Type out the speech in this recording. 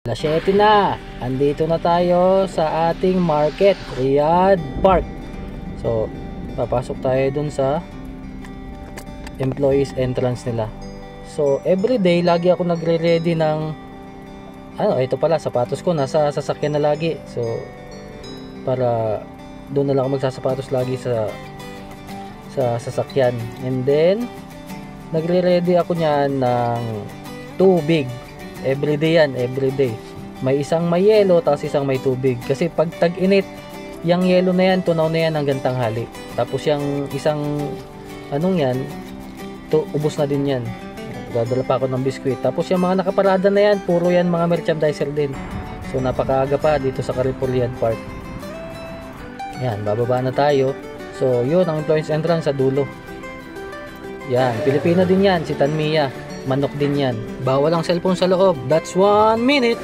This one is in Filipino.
Alas 7 na. Andito na tayo sa ating market, Riyadh Park. So, papasok tayo dun sa employees entrance nila. So, everyday lagi ako nagre-ready ng ito pala, sapatos ko nasa sasakyan na lagi. So, para doon na lang ako magsasapatos lagi sa sasakyan. And then, nagre-ready ako niyan ng tubig. Everyday yan, everyday. May isang may yelo, tapos isang may tubig. Kasi pag tag-init, yung yelo na yan, tunaw na yan hanggang tanghali. Tapos yung isang, yan, ubos na din yan. Dadala pa ako ng biskwit. Tapos yung mga nakaparada na yan, puro yan mga merchandiser din. So napakaaga pa dito sa Carrefour Riyadh Park. Yan, bababa na tayo. So yun, ang employees entrance sa dulo. Yan, Pilipino din yan, si Tanmia. Manok din yan. Bawal ang cellphone sa loob. That's 1 minute.